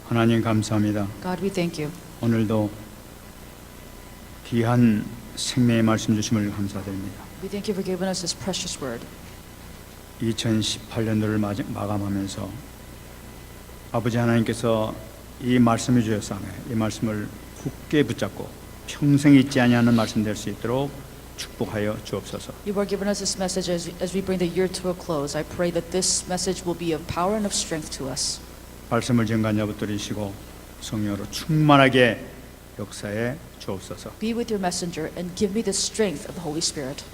하나님 감사합니다. God, we thank you. 오늘도 귀한 생명의 말씀 주심을 감사드립니다. We thank you for giving us this precious word. 2018년도를 마감하면서 아버지 하나님께서 이 말씀을 주셨사매 이 말씀을 굳게 붙잡고 평생 잊지 아니하는 말씀 될 수 있도록 축복하여 주옵소서. You are giving us this message as we bring the year to a close. I pray that this message will be of power and of strength to us. 말씀을 증거하여 붙들이시고 성령으로 충만하게 역사해 주옵소서. Be with your messenger and give me the strength of the Holy Spirit.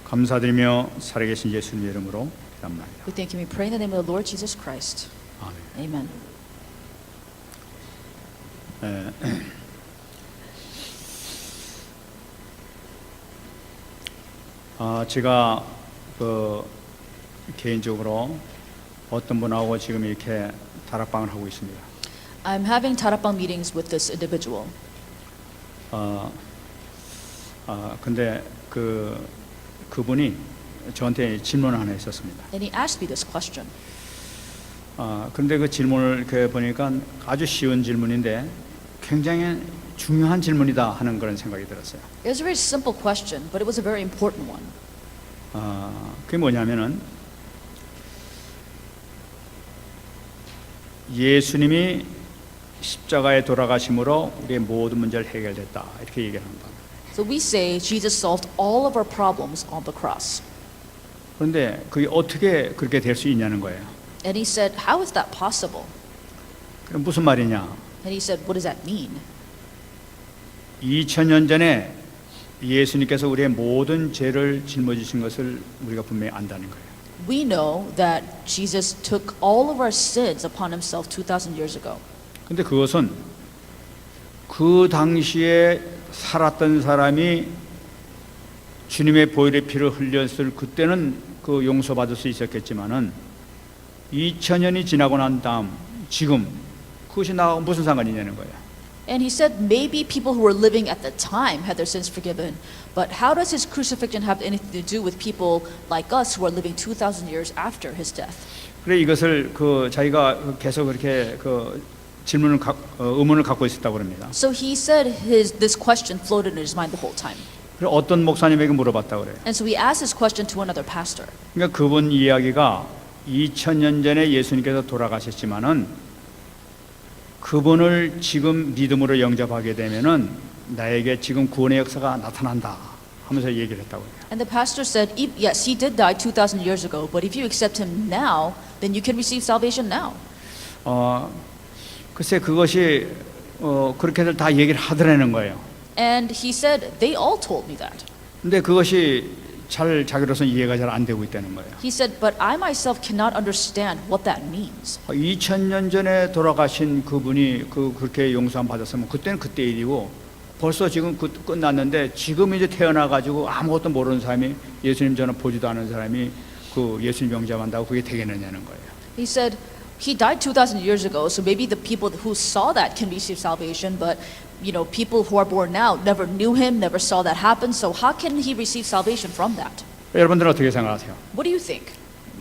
감사드리며 살아계신 예수님의 이름으로 기도합니다. We thank you. We pray in the name of the Lord Jesus Christ. 아멘. Amen. 제가 개인적으로 어떤 분하고 지금 이렇게 다락방을 하고 있습니다. I'm having 다락방 meetings with this individual. 근데 그분이 저한테 질문을 하나 했었습니다. And he asked me this question. 근데 그 질문을 이렇게 보니까 아주 쉬운 질문인데 굉장히 중요한 질문이다 하는 그런 생각이 들었어요. It was a very simple question, but it was a very important one. 그게 뭐냐면은 예수님이 십자가에 돌아가심으로 우리의 모든 문제를 해결됐다 이렇게 얘기합니다. So we say Jesus solved all of our problems on the cross. 그런데 그게 어떻게 그렇게 될 수 있냐는 거예요. And he said, how is that possible? 그럼 무슨 말이냐? And he said, what does that mean? 2000년 전에 예수님께서 우리의 모든 죄를 짊어지신 것을 우리가 분명히 안다는 거예요. We know that Jesus took all of our sins upon himself 2,000 years ago. 근데 그것은 그 당시에 살았던 사람이 주님의 보혈의 피를 흘렸을 그때는 그 용서받을 수 있었겠지만은 2000년이 지나고 난 다음 지금 그것이 나하고 무슨 상관이냐는 거예요. And he said maybe people who were living at the time had their sins forgiven, but how does his crucifixion have anything to do with people like us who are living 2,000 years after his death? 그래 이것을 자기가 계속 그렇게 의문을 갖고 있었다고 합니다. So he said this question floated in his mind the whole time. 그래 어떤 목사님에게 물어봤다고 그래요. And so he asked this question to another pastor. 그러니까 그분 이야기가 2000년 전에 예수님께서 돌아가셨지만은 그분을 지금 믿음으로 영접하게 되면은 나에게 지금 구원의 역사가 나타난다 하면서 얘기를 했다고 해요. And the pastor said, yes, he did die 2,000 years ago, but if you accept him now, then you can receive salvation now. 글쎄 그것이 그렇게들 다 얘기를 하더라는 거예요. And he said, they all told me that. 근데 그것이 자기로서는 이해가 잘 안 되고 있다는 거예요. He said, but I myself cannot understand what that means. 2000년 전에 돌아가신 그분이 그렇게 용서함 받았으면 그때는 그때 일이고 벌써 지금 끝났는데 지금 이제 태어나 가지고 아무것도 모르는 사람이 예수님 전에 보지도 않은 사람이 그 예수님 영접한다고 그게 되겠느냐는 거예요. He said, he died 2,000 years ago, so maybe the people who saw that can receive salvation, but people who are born now never knew him, never saw that happen, so how can he receive salvation from that? 여러분들은 어떻게 생각하세요? What do you think?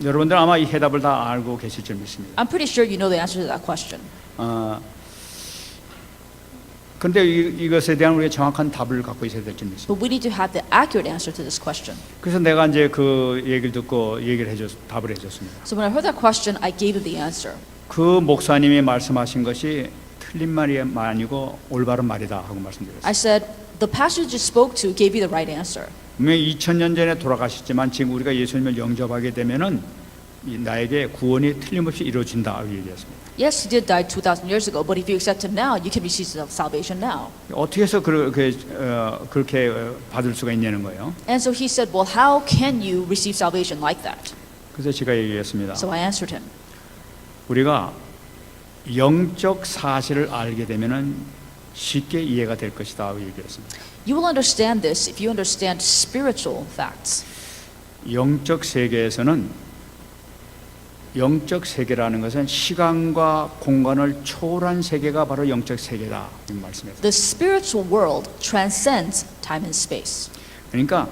여러분들 아마 이 해답을 다 알고 계실 줄 믿습니다. I'm pretty sure you know the answer to that question. 근데 이것에 대한 우리가 정확한 답을 갖고 있어야 될 줄 믿습니다. But we need to have the accurate answer to this question. 그래서 내가 이제 그 얘기를 듣고 답을 해줬습니다. So when I heard that question, I gave him the answer. 그 목사님이 말씀하신 것이 틀린 말이 아니고 올바른 말이다 하고 말씀드렸어요. I said, the pastor you spoke to gave you the right answer. 분명히 2000년 전에 돌아가셨지만 지금 우리가 예수님을 영접하게 되면은 나에게 구원이 틀림없이 이루어진다 얘기했습니다. Yes, he did die 2,000 years ago, but if you accept him now, you can receive salvation now. 어떻게 해서 그렇게 받을 수가 있냐는 거예요. And so he said, well, how can you receive salvation like that? 그래서 제가 얘기했습니다. So I answered him. 우리가 영적 사실을 알게 되면은 쉽게 이해가 될 것이다 하고 얘기했습니다. You will understand this if you understand spiritual facts. 영적 세계라는 것은 시간과 공간을 초월한 세계가 바로 영적 세계다 이 말씀이에요. The spiritual world transcends time and space. 그러니까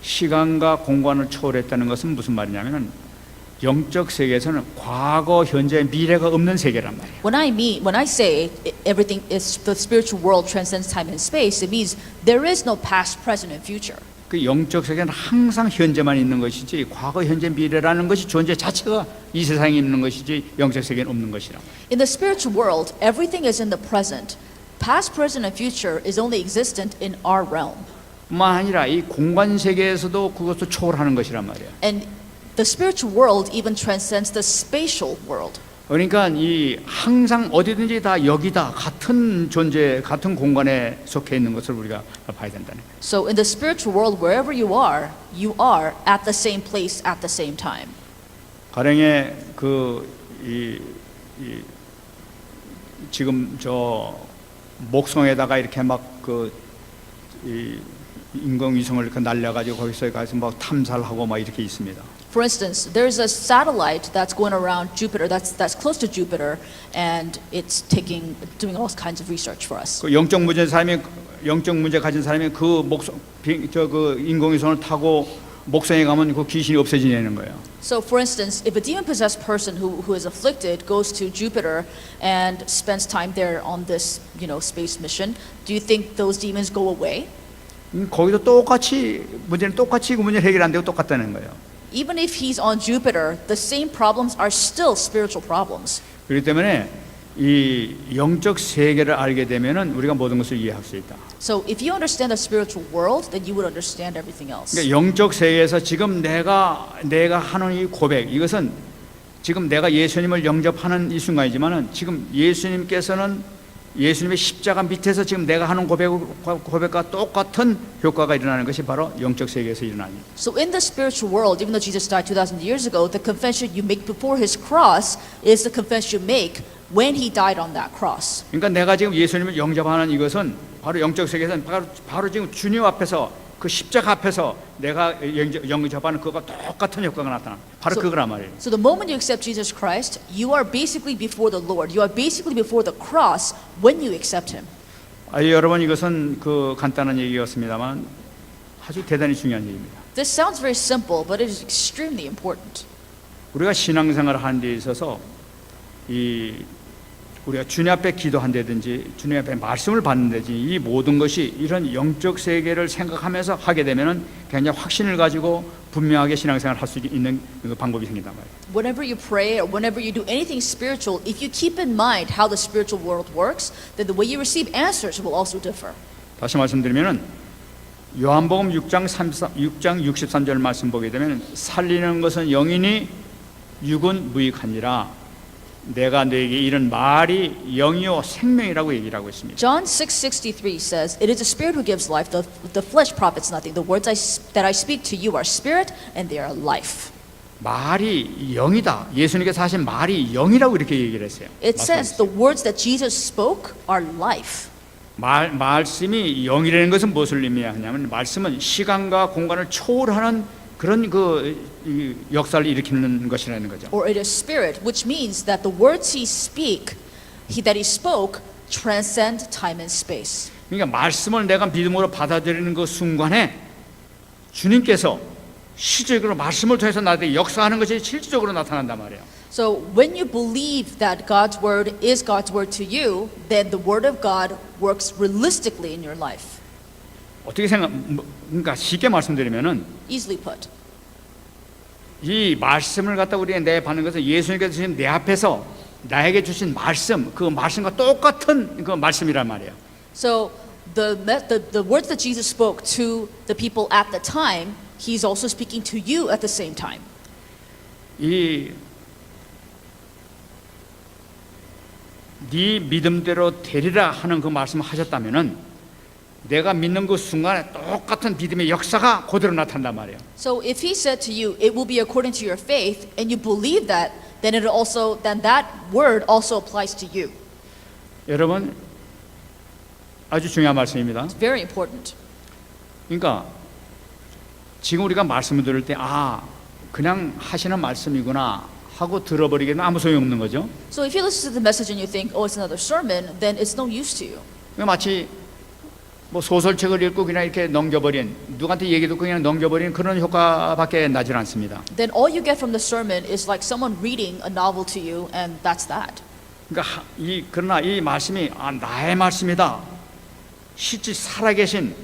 시간과 공간을 초월했다는 것은 무슨 말이냐면은 영적 세계에서는 과거, 현재, 미래가 없는 세계란 말이에요. When I say everything is the spiritual world transcends time and space, it means there is no past, present, and future. 그 영적 세계는 항상 현재만 있는 것이지 과거, 현재, 미래라는 것이 존재 자체가 이 세상에 있는 것이지 영적 세계는 없는 것이라. In the spiritual world, everything is in the present. Past, present, and future is only existent in our realm. 뿐만 아니라 이 공간 세계에서도 그것도 초월하는 것이란 말이에요. And the spiritual world even transcends the spatial world. 그러니까 이 항상 어디든지 다 여기다 같은 존재, 같은 공간에 속해 있는 것을 우리가 봐야 된다는 거예요. So in the spiritual world, wherever you are at the same place at the same time. 가령에 지금 저 목성에다가 이렇게 막 인공위성을 이렇게 날려가지고 거기서 가서 막 탐사를 하고 막 이렇게 있습니다. For instance, there's a satellite that's going around Jupiter, that's close to Jupiter, and it's doing all kinds of research for us. 그 영적 문제 가진 사람이 그 인공위성을 타고 목성에 가면 그 귀신이 없어지는 거예요. So, for instance, if a demon-possessed person who is afflicted goes to Jupiter and spends time there on this, space mission, do you think those demons go away? 거기도 똑같이 그 문제를 해결 안 되고 똑같다는 거예요. Even if he's on Jupiter, the same problems are still spiritual problems. 그렇기 때문에 이 영적 세계를 알게 되면은 우리가 모든 것을 이해할 수 있다. So if you understand the spiritual world, then you would understand everything else. 그러니까 영적 세계에서 지금 내가 하는 이 고백, 이것은 지금 내가 예수님을 영접하는 이 순간이지만은 지금 예수님의 십자가 밑에서 지금 내가 하는 고백과 똑같은 효과가 일어나는 것이 바로 영적 세계에서 일어나는 거예요. So in the spiritual world, even though Jesus died 2,000 years ago, the confession you make before his cross is the confession you make when he died on that cross. 그러니까 내가 지금 예수님을 영접하는 이것은 바로 영적 세계에서는 바로 지금 주님 앞에서 그 십자가 앞에서 내가 영접하는 그것과 똑같은 효과가 나타나. 바로 그거란 말이에요. So the moment you accept Jesus Christ, you are basically before the Lord. You are basically before the cross when you accept him. 여러분 이것은 간단한 얘기였습니다만 아주 대단히 중요한 얘기입니다. This sounds very simple, but it is extremely important. 우리가 신앙생활을 하는 데 있어서 우리가 주님 앞에 기도한다든지 주님 앞에 말씀을 받는다든지 이 모든 것이 이런 영적 세계를 생각하면서 하게 되면은 굉장히 확신을 가지고 분명하게 신앙생활을 할 수 있는 방법이 생긴단 말이에요. Whenever you pray or whenever you do anything spiritual, if you keep in mind how the spiritual world works, then the way you receive answers will also differ. 다시 말씀드리면은 요한복음 6장 63절 말씀 보게 되면 살리는 것은 영이니 육은 무익하니라. 내가 너에게 이런 말이 영이요 생명이라고 얘기를 하고 있습니다. John 6:63 says, "It is the spirit who gives life. The flesh profits nothing. The words that I speak to you are spirit and they are life." 말이 영이다. 예수님께서 하신 말이 영이라고 이렇게 얘기를 했어요. It says the words that Jesus spoke are life. 말씀이 영이라는 것은 무엇을 의미하냐면 말씀은 시간과 공간을 초월하는 그런 역사를 일으키는 것이라는 거죠. Or it is spirit, which means that the words that he spoke transcend time and space. 그러니까 말씀을 내가 믿음으로 받아들이는 그 순간에 주님께서 실질적으로 말씀을 통해서 나에게 역사하는 것이 실질적으로 나타난단 말이에요. So when you believe that God's word is God's word to you, then the word of God works realistically in your life. 어떻게 그러니까 쉽게 말씀드리면은 Easily put. 이 말씀을 갖다 우리가 내받는 것은 예수님께서 주신 내 앞에서 나에게 주신 말씀, 그 말씀과 똑같은 그 말씀이란 말이에요. So the words that Jesus spoke to the people at the time, he's also speaking to you at the same time. 네 믿음대로 되리라 하는 그 말씀을 하셨다면은 내가 믿는 그 순간에 똑같은 믿음의 역사가 그대로 나타난단 말이에요. So if he said to you, it will be according to your faith, and you believe that, then that word also applies to you. 여러분, 아주 중요한 말씀입니다. It's very important. 그러니까 지금 우리가 말씀을 들을 때 그냥 하시는 말씀이구나 하고 들어버리기는 아무 소용 없는 거죠. So if you listen to the message and you think, it's another sermon, then it's no use to you. 마치 뭐 소설책을 읽고 그냥 이렇게 넘겨버린, 누구한테 얘기 듣고 그냥 넘겨버린 그런 효과밖에 나질 않습니다. then all you get from the sermon is like someone reading a novel to you, and that's that. 그러니까 그러나 이 말씀이 나의 말씀이다. 실제 살아계신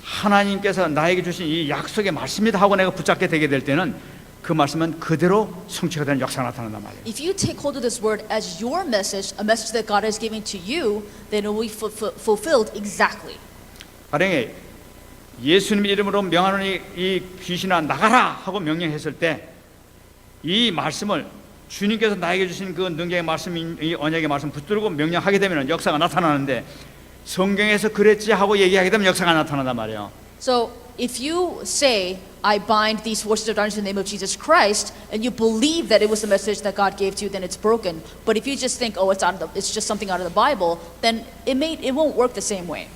하나님께서 나에게 주신 이 약속의 말씀이다 하고 내가 붙잡게 되게 될 때는 그 말씀은 그대로 성취가 되는 역사가 나타난단 말이에요. If you take hold of this word as your message, a message that God has given to you, then it will be fulfilled exactly. 가령에 예수님 이름으로 명하노니 이 귀신아 나가라 하고 명령했을 때 이 말씀을 주님께서 나에게 주신 그 능력의 말씀, 이 언약의 말씀 붙들고 명령하게 되면 역사가 나타나는데 성경에서 그랬지 하고 얘기하게 되면 역사가 나타난단 말이에요. So if you say, I bind these forces of darkness in the name of Jesus Christ, and you believe that it was the message that God gave to you, then it's broken. But if you just think, oh, it's just something out of the Bible, then it won't work the same way.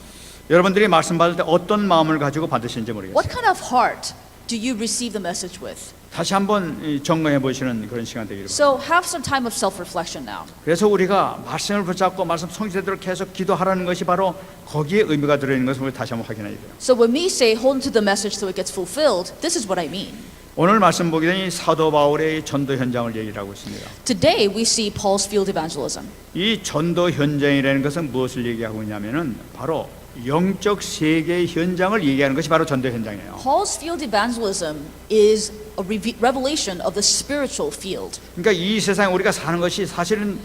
여러분들이 말씀 받을 때 어떤 마음을 가지고 받으시는지 모르겠어요. What kind of heart do you receive the message with? 다시 한번 점검해 보시는 그런 시간 되기를 바랍니다. So have some time of self-reflection now. 그래서 우리가 말씀을 붙잡고 말씀 성취되도록 계속 기도하라는 것이 바로 거기에 의미가 들어있는 것을 우리 다시 한번 확인해야 돼요. So when we say hold to the message so it gets fulfilled, this is what I mean. 오늘 말씀 보게 되니 사도 바울의 전도 현장을 얘기를 하고 있습니다. Today we see Paul's field evangelism. 이 전도 현장이라는 것은 무엇을 얘기하고 있냐면은 바로 영적 세계의 현장을 얘기하는 것이 바로 전도 현장이에요. Paul's field evangelism is a revelation of the spiritual field. 그러니까 이 세상에 우리가 사는 것이 사실은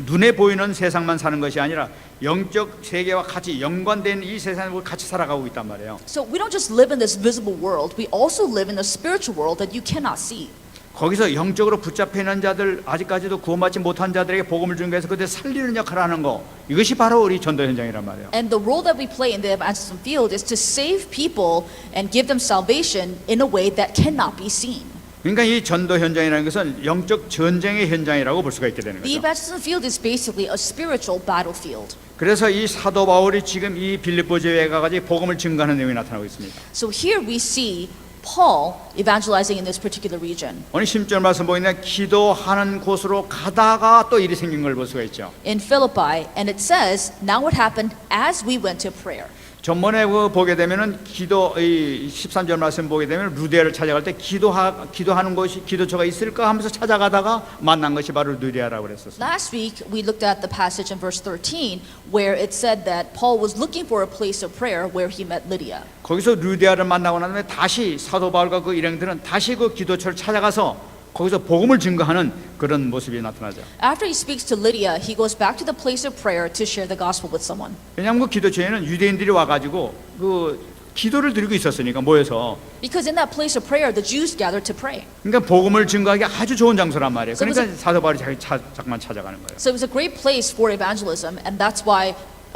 눈에 보이는 세상만 사는 것이 아니라 영적 세계와 같이 연관된 이 세상을 같이 살아가고 있단 말이에요. So we don't just live in this visible world, we also live in the spiritual world that you cannot see. 거기서 영적으로 붙잡혀 있는 자들, 아직까지도 구원받지 못한 자들에게 복음을 주는 것에서 그들 살리는 역할을 하는 거, 이것이 바로 우리 전도 현장이란 말이에요. And the role that we play in the evangelism field is to save people and give them salvation in a way that cannot be seen. 그러니까 이 전도 현장이라는 것은 영적 전쟁의 현장이라고 볼 수가 있게 되는 The 거죠. evangelism field is basically a spiritual battlefield. 그래서 이 사도 바울이 지금 이 빌립보 지역에 가가지고 복음을 증거하는 내용이 나타나고 있습니다. So here we see Paul evangelizing in this particular region. 오늘 10절 말씀 보이면 기도하는 곳으로 가다가 또 일이 생긴 걸 볼 수가 있죠. In Philippi, and it says, now it happened as we went to prayer. 전번에 보게 되면은 이 13절 말씀 보게 되면 루디아를 찾아갈 때 기도하는 곳이 기도처가 있을까 하면서 찾아가다가 만난 것이 바로 루디아라고 그랬었어요. Last week, we looked at the passage in verse 13 where it said that Paul was looking for a place of prayer where he met Lydia. 거기서 루디아를 만나고 난 다음에 다시 사도 바울과 그 일행들은 다시 그 기도처를 찾아가서 거기서 복음을 증거하는 그런 모습이 나타나죠. After he speaks to Lydia, he goes back to the place of prayer to share the gospel with someone. 왜냐하면 그 기도처에는 유대인들이 와가지고 그 기도를 드리고 있었으니까 모여서. Because in that place of prayer, the Jews gathered to pray. 그러니까 복음을 증거하기 아주 좋은 장소란 말이에요. So 그러니까 사도 바울이 잠깐 찾아가는 거예요. So it was a great place for evangelism, and that's why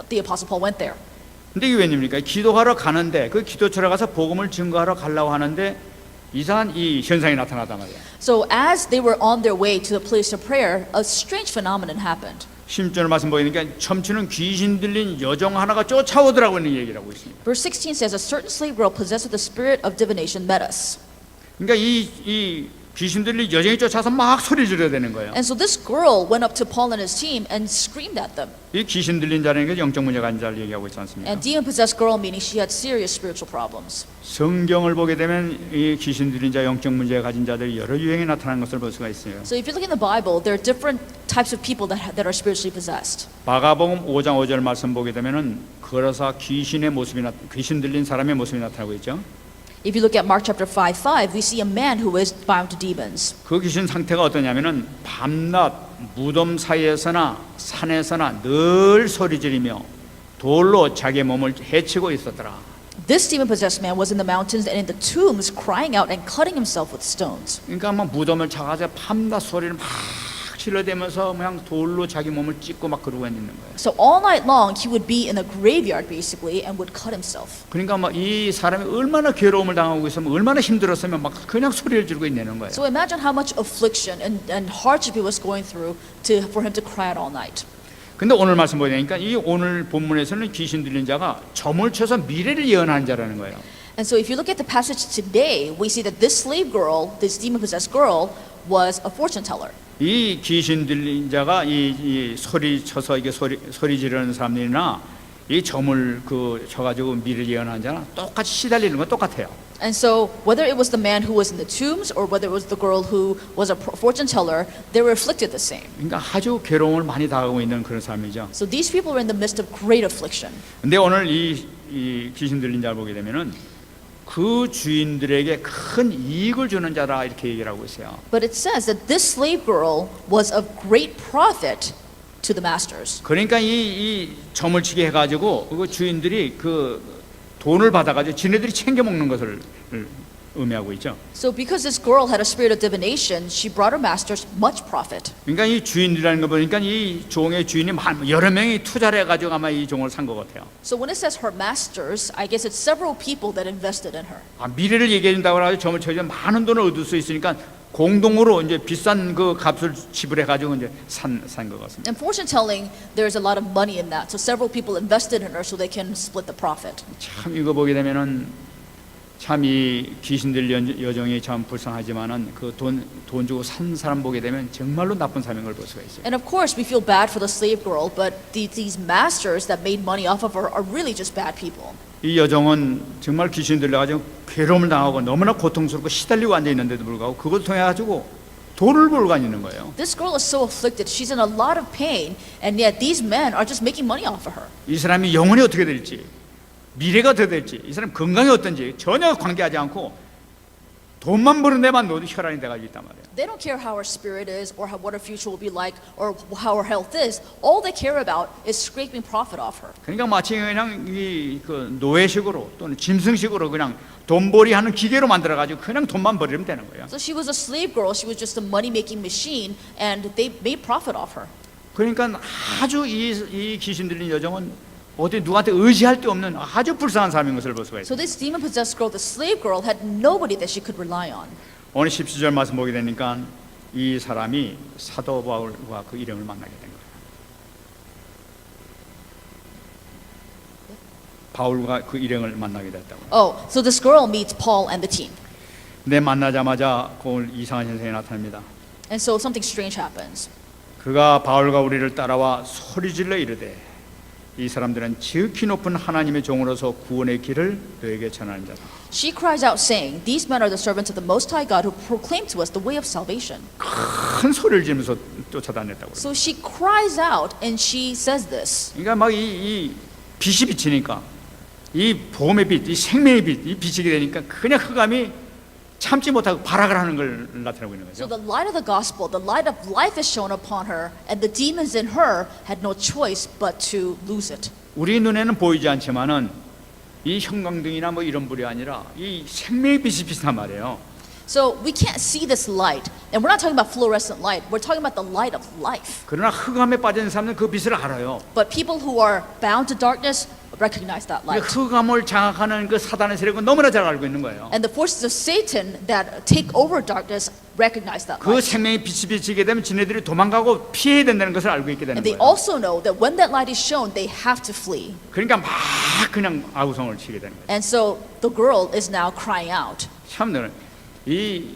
the Apostle Paul went there. 근데 이게 웬일입니까? 기도하러 가는데 그 기도처에 가서 복음을 증거하러 가려고 하는데 이상한 이 현상이 나타나단 말이에요. So as they were on their way to the place of prayer, a strange phenomenon happened. 10절 말씀 보이니까 춤추는 귀신 들린 여종 하나가 쫓아오더라고 하는 얘기를 하고 있습니다. Verse 16 says, a certain slave girl possessed with the spirit of divination met us. 그러니까 이 귀신 들린 여종이 쫓아서 막 소리 지르게 되는 거예요. And so this girl went up to Paul and his team and screamed at them. 이 귀신 들린 자라는 게 영적 문제가 아닌 자를 얘기하고 있지 않습니까? And demon-possessed girl meaning she had serious spiritual problems. 성경을 보게 되면 이 귀신 들린 자 영적 문제 가진 자들이 여러 유형이 나타나는 것을 볼 수가 있어요. So if you look in the Bible, there are different types of people that are spiritually possessed. 마가복음 5장 5절 말씀 보게 되면은 걸어서 귀신 들린 사람의 모습이 나타나고 있죠. If you look at Mark chapter 5:5, we see a man who is bound to demons. 그 귀신 상태가 어떠냐면은 밤낮 무덤 사이에서나 산에서나 늘 소리 지르며 돌로 자기 몸을 해치고 있었더라. This demon-possessed man was in the mountains and in the tombs, crying out and cutting himself with stones. 그러니까 막 무덤을 차가서 밤낮 소리를 막 질러대면서 그냥 돌로 자기 몸을 찢고 막 그러고 있는 거예요. So all night long, he would be in a graveyard basically and would cut himself. 그러니까 막 이 사람이 얼마나 괴로움을 당하고 있으면 얼마나 힘들었으면 막 그냥 소리를 지르고 있는 거예요. So imagine how much affliction and hardship he was going through for him to cry out all night. 근데 오늘 말씀 보니까 이 오늘 본문에서는 귀신 들린 자가 점을 쳐서 미래를 예언하는 자라는 거예요. And so if you look at the passage today, we see that this slave girl, this demon-possessed girl, was a fortune teller. 이 귀신 들린 자가 이 소리 쳐서 이게 소리 지르는 사람들이나 이 점을 쳐가지고 미래를 예언하는 자랑 똑같이 시달리는 건 똑같아요. And so, whether it was the man who was in the tombs or whether it was the girl who was a fortune teller, they were afflicted the same. 그러니까 아주 괴로움을 많이 당하고 있는 그런 삶이죠. So these people were in the midst of great affliction. 근데 오늘 이 귀신 들린 자를 보게 되면은 그 주인들에게 큰 이익을 주는 자라 이렇게 얘기를 하고 있어요. But it says that this slave girl was of great profit to the masters. 그러니까 이 점을 치게 해가지고 그 주인들이 그 돈을 받아가지고 지네들이 챙겨 먹는 것을 의미하고 있죠. So because this girl had a spirit of divination, she brought her masters much profit. 그러니까 이 주인들이라는 거 보니까 이 종의 주인이 여러 명이 투자를 해가지고 아마 이 종을 산 것 같아요. So when it says her masters, I guess it's several people that invested in her. 미래를 얘기해 준다고 해서 점을 쳐주면 많은 돈을 얻을 수 있으니까 공동으로 이제 비싼 그 값을 지불해 가지고 이제 산 것 같습니다. In fortune telling, there's a lot of money in that. So several people invested in her so they can split the profit. 참 이거 보게 되면은 참 이 귀신들 여정이 참 불쌍하지만은 그 돈 주고 산 사람 보게 되면 정말로 나쁜 사람인 걸 볼 수가 있어요. And of course, we feel bad for the slave girl, but these masters that made money off of her are really just bad people. 이 여정은 정말 귀신 들려가지고 괴로움을 당하고 너무나 고통스럽고 시달리고 앉아 있는데도 불구하고 그걸 통해 가지고 돈을 벌고 있는 거예요. This girl is so afflicted; she's in a lot of pain, and yet these men are just making money off of her. 이 사람이 영혼이 어떻게 될지, 미래가 어떻게 될지, 이 사람 건강이 어떤지 전혀 관계하지 않고 돈만 버는 데만 혈안이 돼가지고 있단 말이에요. They don't care how her spirit is, or what her future will be like, or how her health is. All they care about is scraping profit off her. 그러니까 마치 그냥 그 노예식으로 또는 짐승식으로 그냥 돈벌이하는 기계로 만들어가지고 그냥 돈만 벌이면 되는 거예요. So she was a slave girl. She was just a money-making machine, and they made profit off her. 그러니까 아주 이 귀신 들린 여정은 어디 누구한테 의지할 데 없는 아주 불쌍한 사람인 것을 볼 수가 있어요. So this demon-possessed girl, the slave girl, had nobody that she could rely on. 오늘 17절 말씀 보게 되니까 이 사람이 사도 바울과 그 일행을 만나게 된 거예요. 바울과 그 일행을 만나게 됐다고요. Oh, so this girl meets Paul and the team. 내 만나자마자 오늘 이상한 현상이 나타납니다. And so something strange happens. 그가 바울과 우리를 따라와 소리질러 이르되 이 사람들은 지극히 높은 하나님의 종으로서 구원의 길을 너에게 전하는 자다. She cries out saying, "These men are the servants of the Most High God who proclaim to us the way of salvation." 큰 소리를 지르면서 쫓아다녔다고. So she cries out and she says this. 그러니까 막 이 빛이 비치니까 이 복음의 빛, 이 생명의 빛, 이 비치게 되니까 그냥 흑암이 참지 못하고 발악을 하는 걸 나타내고 있는 So 거죠. the light of the gospel, the light of life is shown upon her, and the demons in her had no choice but to lose it. 우리 눈에는 보이지 않지만은 이 형광등이나 뭐 이런 불이 아니라 이 생명의 빛이 비슷한 말이에요. So we can't see this light, and we're not talking about fluorescent light. We're talking about the light of life. 그러나 흑암에 빠진 사람은 그 빛을 알아요. But people who are bound to darkness recognize that light. 흑암을 장악하는 그 사단의 세력은 너무나 잘 알고 있는 거예요. And the forces of Satan that take over darkness recognize that 그 light. 생명의 빛이 비치게 되면 지네들이 도망가고 피해야 된다는 것을 알고 있게 되는 And they 거예요. also know that when that light is shown, they have to flee. 그러니까 막 그냥 아우성을 치게 되는 거예요. And so the girl is now crying out. 참 이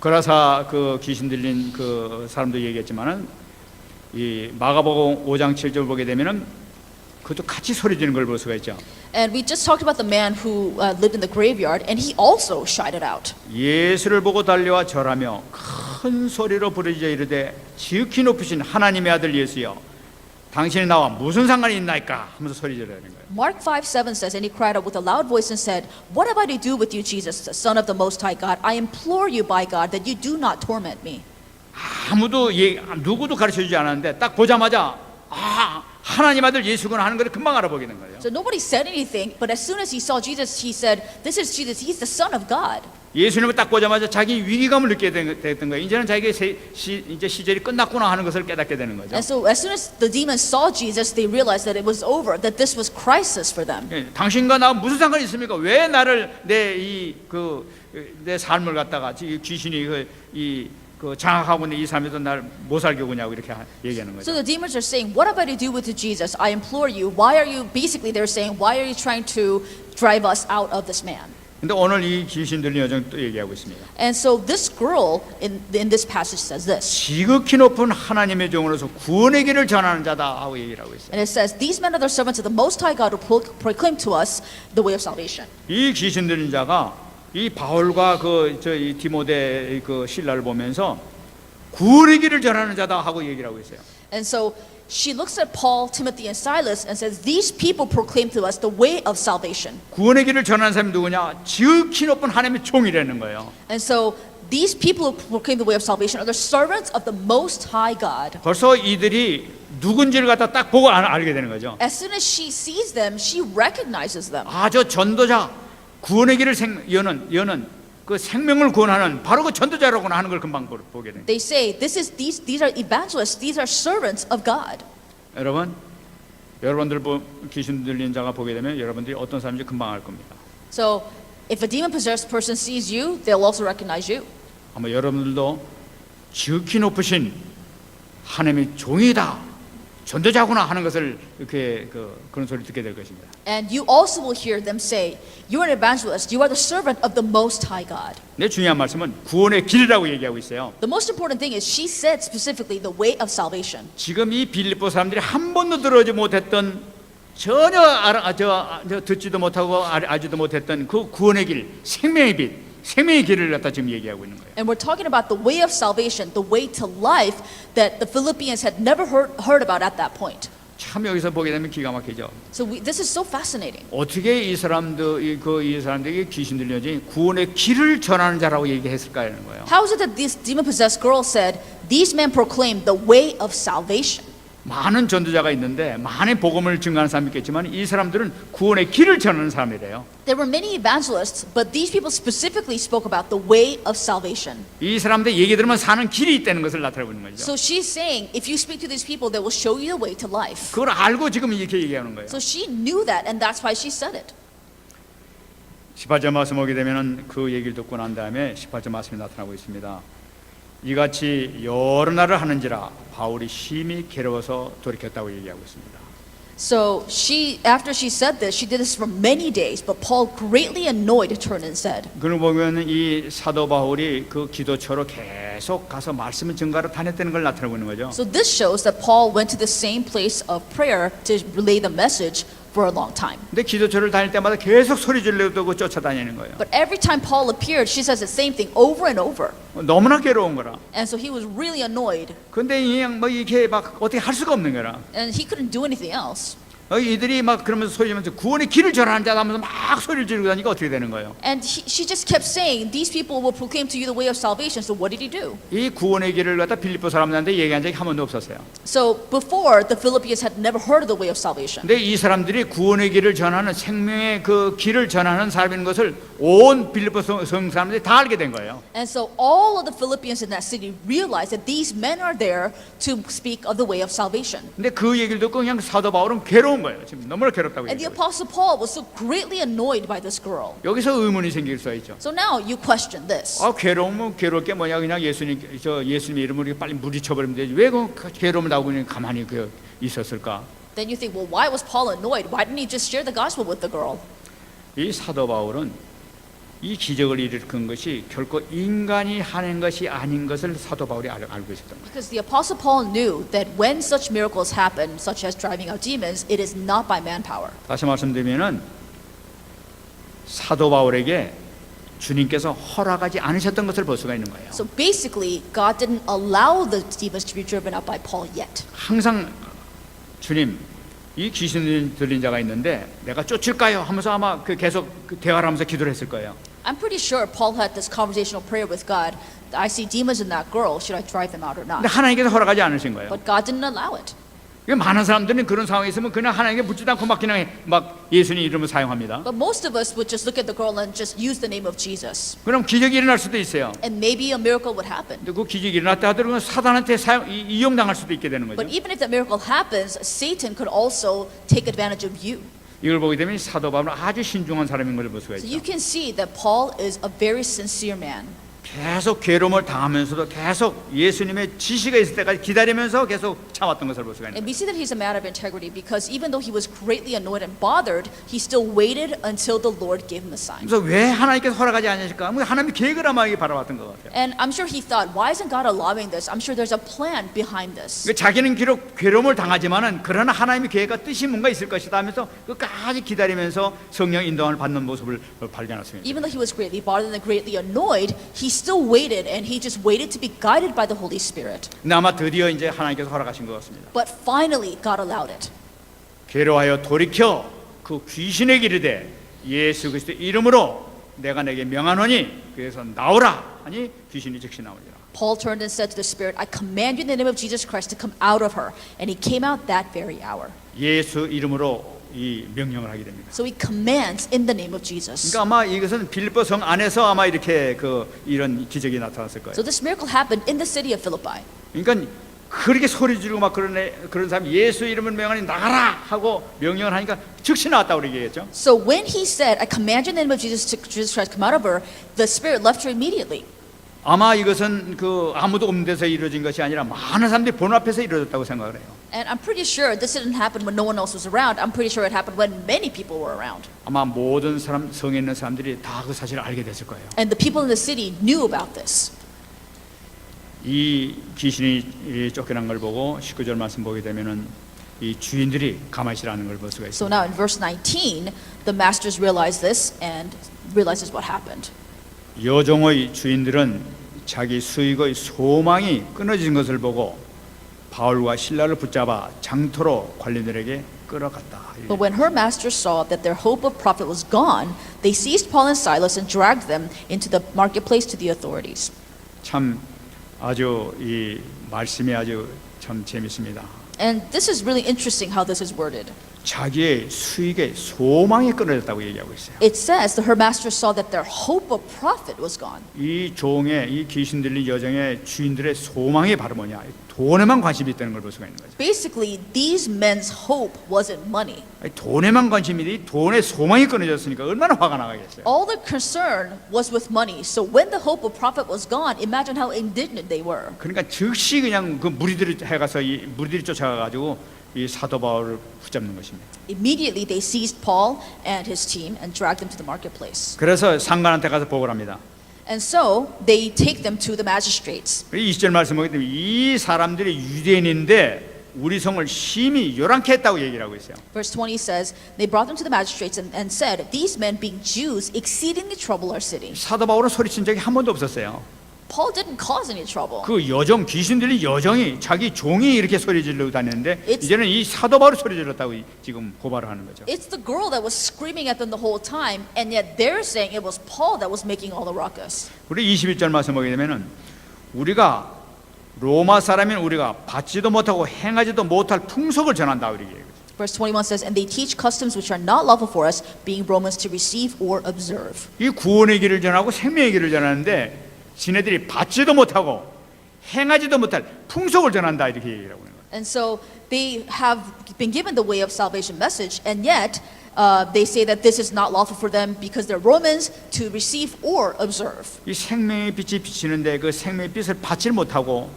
거라사 그 귀신 들린 그 사람도 얘기했지만은 이 마가복음 5장 7절 보게 되면은 그것도 같이 소리 지르는 걸 볼 수가 있죠. And we just talked about the man who lived in the graveyard, and he also shouted out. 예수를 보고 달려와 절하며 큰 소리로 부르짖어 이르되 지극히 높으신 하나님의 아들 예수여 당신이 나와 무슨 상관이 있나이까 하면서 소리 지르는 거예요. Mark 5:7 says, and he cried out with a loud voice and said, "What have I to do with you, Jesus, the Son of the Most High God? I implore you by God that you do not torment me." 아무도 누구도 가르쳐 주지 않았는데 딱 보자마자 하나님 아들 예수구나 하는 걸 금방 알아보게 된 거예요. So nobody said anything, but as soon as he saw Jesus, he said, "This is Jesus. He's the Son of God." 예수님을 딱 보자마자 자기 위기감을 느끼게 됐던 거예요. 이제는 자기의 이제 시절이 끝났구나 하는 것을 깨닫게 되는 거죠. And so as soon as the demons saw Jesus, they realized that it was over, that this was crisis for them. 당신과 나 무슨 상관이 있습니까? 왜 나를 내 삶을 갖다가 귀신이 장악하고 있는 이 삶에서 날 못 살게 하냐고 이렇게 얘기하는 거죠. So the demons are saying, "What have I to do with you, Jesus? I implore you. Why are you?" Basically, they're saying, "Why are you trying to drive us out of this man?" 근데 오늘 이 귀신 들린 여정 또 얘기하고 있습니다. And so this girl in this passage says this. 지극히 높은 하나님의 종으로서 구원의 길을 전하는 자다 하고 얘기를 하고 있어요. And it says, these men are the servants of the Most High God who proclaim to us the way of salvation. 이 귀신 들린 자가 이 바울과 이 디모데 그 신라를 보면서 구원의 길을 전하는 자다 하고 얘기를 하고 있어요. And so she looks at Paul, Timothy, and Silas and says, these people proclaim to us the way of salvation. 구원의 길을 전하는 사람이 누구냐? 지극히 높은 하나님의 종이라는 거예요. And so these people who proclaim the way of salvation are the servants of the Most High God. 벌써 이들이 누군지를 갖다 딱 보고 알게 되는 거죠. As soon as she sees them, she recognizes them. 아, 저 전도자, 구원의 길을 여는 그 생명을 구원하는 바로 그 전도자라고 하는 걸 금방 보게 됩니다. They say, these are evangelists, these are servants of God. 여러분들 귀신 들린 자가 보게 되면 여러분들이 어떤 사람인지 금방 알 겁니다. So if a demon-possessed person sees you, they'll also recognize you. 아마 여러분들도 지극히 높으신 하나님의 종이다, 전도자구나 하는 것을 이렇게 그런 소리 듣게 될 것입니다. And you also will hear them say, you are an evangelist, you are the servant of the Most High God. 내 중요한 말씀은 구원의 길이라고 얘기하고 있어요. The most important thing is she said specifically the way of salvation. 지금 이 빌립보 사람들이 한 번도 들어오지 못했던 전혀 듣지도 못하고 알지도 못했던 그 구원의 길, 생명의 빛, 생명의 길을 갖다 지금 얘기하고 있는 거예요. And we're talking about the way of salvation, the way to life that the Philippians had never heard about at that point. 참 여기서 보게 되면 기가 막히죠. So this is so fascinating. 어떻게 이 사람들에게 귀신 들려지 구원의 길을 전하는 자라고 얘기했을까라는 거예요. How is it that this demon-possessed girl said, these men proclaim the way of salvation? 많은 전도자가 있는데 많은 복음을 증거하는 사람이 있겠지만 이 사람들은 구원의 길을 전하는 사람이래요. There were many evangelists, but these people specifically spoke about the way of salvation. 이 사람들 얘기 들으면 사는 길이 있다는 것을 나타내고 있는 거죠. So she's saying, if you speak to these people, they will show you the way to life. 그걸 알고 지금 이렇게 얘기하는 거예요. So she knew that, and that's why she said it. 18절 말씀 오게 되면은 그 얘기를 듣고 난 다음에 18절 말씀이 나타나고 있습니다. 이같이 여러 날을 하는지라 바울이 심히 괴로워서 돌이켰다고 얘기하고 있습니다. So after she said this, she did this for many days, but Paul greatly annoyed turned and said. 그걸 보면 이 사도 바울이 그 기도처로 계속 가서 말씀을 증거하러 다녔다는 걸 나타내고 있는 거죠. So this shows that Paul went to the same place of prayer to relay the message for a long time. 근데 기도처를 다닐 때마다 계속 소리 지르고 쫓아다니는 거예요. But every time Paul appeared, she says the same thing over and over. 너무나 괴로운 거라. And so he was really annoyed, 근데 그냥 이렇게 막 어떻게 할 수가 없는 거라. and he couldn't do anything else. 이들이 막 그러면서 소리 지르면서 구원의 길을 전하는 자다 하면서 막 소리를 지르고 다니까 어떻게 되는 거예요? And she just kept saying, these people will proclaim to you the way of salvation. So what did he do? 이 구원의 길을 갖다 빌립보 사람들한테 얘기한 적이 한 번도 없었어요. So before, the Philippians had never heard of the way of salvation. 근데 이 사람들이 구원의 길을 전하는 생명의 그 길을 전하는 사람인 것을 온 빌립보 성 사람들이 다 알게 된 거예요. And so all of the Philippians in that city realized that these men are there to speak of the way of salvation. 근데 그 얘기를 듣고 그냥 사도 바울은 괴로운 거예요. 지금 너무나 괴롭다고 And the 얘기해요. Apostle Paul was so greatly annoyed by this girl. 여기서 의문이 생길 수 있죠. So now you question this. 괴로우면 괴로울 게 뭐냐? 그냥 예수님의 이름으로 빨리 무리쳐버리면 되지. 왜 그 괴로움을 나오고 그냥 가만히 있었을까? Then you think, well, why was Paul annoyed? Why didn't he just share the gospel with the girl? 이 사도 바울은 이 기적을 일으킨 것이 결코 인간이 하는 것이 아닌 것을 사도 바울이 알고 있었던 거예요. Because the Apostle Paul knew that when such miracles happen, such as driving out demons, it is not by manpower. 다시 말씀드리면은 사도 바울에게 주님께서 허락하지 않으셨던 것을 볼 수가 있는 거예요. So basically, God didn't allow the demons to be driven out by Paul yet. 항상 주님, 이 귀신 들린 자가 있는데 내가 쫓을까요? 하면서 아마 계속 대화를 하면서 기도를 했을 거예요. I'm pretty sure Paul had this conversational prayer with God. I see demons in that girl. Should I drive them out or 근데 not? 하나님께서 허락하지 않으신 거예요. But God didn't allow it. 많은 사람들은 그런 상황에 있으면 그냥 하나님께 묻지도 않고 막 그냥 막 예수님 이름을 사용합니다. But most of us would just look at the girl and just use the name of Jesus. 그럼 기적이 일어날 수도 있어요. And maybe a miracle would happen. 근데 그 기적이 일어났다 하더라도 사단한테 이용당할 수도 있게 되는 거죠. But even if that miracle happens, Satan could also take advantage of you. 이걸 보게 되면 사도 바울은 아주 신중한 사람인 걸 볼 수가 So you 있죠. can see that Paul is a very sincere man. 계속 괴로움을 당하면서도 계속 예수님의 지시가 있을 때까지 기다리면서 계속 참았던 것을 볼 수가 있는 And 거예요. we see that he's a man of integrity because even though he was greatly annoyed and bothered, he still waited until the Lord gave him the sign. 그래서 왜 하나님께서 허락하지 않으실까? 하나님이 계획을 아마 바라봤던 것 같아요. And I'm sure he thought, why isn't God allowing this? I'm sure there's a plan behind this. 자기는 비록 괴로움을 당하지만은 그러나 하나님의 계획과 뜻이 뭔가 있을 것이다 하면서 끝까지 기다리면서 성령 인도함을 받는 모습을 발견했습니다. Even though he was greatly bothered and greatly annoyed, he still waited and he just waited to be guided by the Holy Spirit. 근데 아마 드디어 이제 하나님께서 허락하신 것 같습니다. But finally, God allowed it. 괴로워하여 돌이켜 그 귀신에게 이르되 예수 그리스도의 이름으로 내가 내게 명하노니 그래서 나오라 하니 귀신이 즉시 나오리라. Paul turned and said to the Spirit, I command you in the name of Jesus Christ to come out of her. And he came out that very hour. 예수 이름으로 이 명령을 하게 됩니다. So he commands in the name of Jesus. 그러니까 아마 이것은 빌립보 성 안에서 아마 이렇게 이런 기적이 나타났을 거예요. So this miracle happened in the city of Philippi. 그러니까 그렇게 소리 지르고 막 그런 사람 예수 이름을 명하니 나가라 하고 명령을 하니까 즉시 나왔다고 얘기했죠. So when he said, I command you in the name of Jesus Christ come out of her, the spirit left her immediately. 아마 이것은 아무도 없는 데서 이루어진 것이 아니라 많은 사람들이 본 앞에서 이루어졌다고 생각을 해요. And I'm pretty sure this didn't happen when no one else was around. I'm pretty sure it happened when many people were around. 아마 모든 성에 있는 사람들이 다 그 사실을 알게 됐을 거예요. And the people in the city knew about this. 이 귀신이 쫓겨난 걸 보고 19절 말씀 보게 되면은 이 주인들이 가만히 있지 않은 걸 볼 수가 So 있어요. now in verse 19, the masters realized this and realizes what happened. 여종의 주인들은 자기 수익의 소망이 끊어진 것을 보고 바울과 실라를 붙잡아 장터로 관리들에게 끌어갔다. But when her masters saw that their hope of profit was gone, they seized Paul and Silas and dragged them into the marketplace to the authorities. 참 아주 이 말씀이 아주 참 재밌습니다. And this is really interesting how this is worded. 자기의 수익의 소망이 끊어졌다고 얘기하고 있어요. It says that her masters saw that their hope of profit was gone. 이 종의 이 귀신 들린 여정의 주인들의 소망이 바로 뭐냐? 돈에만 관심이 있다는 걸 볼 수가 있는 거죠. Basically, these men's hope wasn't money. 돈에만 관심이 있는데 돈의 소망이 끊어졌으니까 얼마나 화가 나가겠어요. All their concern was with money. So when the hope of profit was gone, imagine how indignant they were. 그러니까 즉시 그냥 그 무리들이 해가서 이 무리들이 쫓아가가지고 이 사도 바울을 붙잡는 것입니다. Immediately, they seized Paul and his team and dragged them to the marketplace. 그래서 상관한테 가서 보고를 합니다. And so they take them to the magistrates. 20절 말씀 보기 때문에 이 사람들이 유대인인데 우리 성을 심히 요란케 했다고 얘기를 하고 있어요. Verse 20 says, They brought them to the magistrates and said, These men, being Jews, exceedingly trouble our city. 사도 바울은 소리친 적이 한 번도 없었어요. Paul didn't cause any trouble. 그 여정 귀신 들린 여정이 자기 종이 이렇게 소리 지르고 다녔는데 It's- 이제는 이 사도 바울이 소리 질렀다고 지금 고발을 하는 거죠. It's the girl that was screaming at them the whole time, and yet they're saying it was Paul that was making all the ruckus. 우리 21절 말씀 보게 되면은 우리가 로마 사람인 우리가 받지도 못하고 행하지도 못할 풍속을 전한다 이렇게 얘기해요. Verse 21 says, And they teach customs which are not lawful for us, being Romans, to receive or observe. 이 구원의 길을 전하고 생명의 길을 전하는데 지네들이 받지도 못하고 행하지도 못할 풍속을 전한다 이렇게 얘기를 하고 있는 거예요. And so they have been given the way of salvation message, and yet they say that this is not lawful for them because they're Romans to receive or observe. 이 생명의 빛이 비치는데 그 생명의 빛을 받지 못하고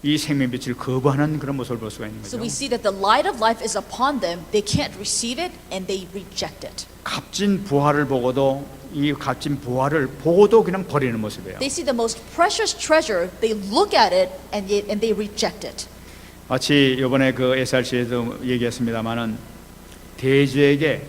이 생명의 빛을 거부하는 그런 모습을 볼 수가 있는 So 거죠. we see that the light of life is upon them, they can't receive it, and they reject it. 값진 부활을 보고도 이 값진 부활을 보고도 그냥 버리는 모습이에요. They see the most precious treasure, they look at it, and they reject it. 마치 이번에 그 SRC에도 얘기했습니다마는 대주에게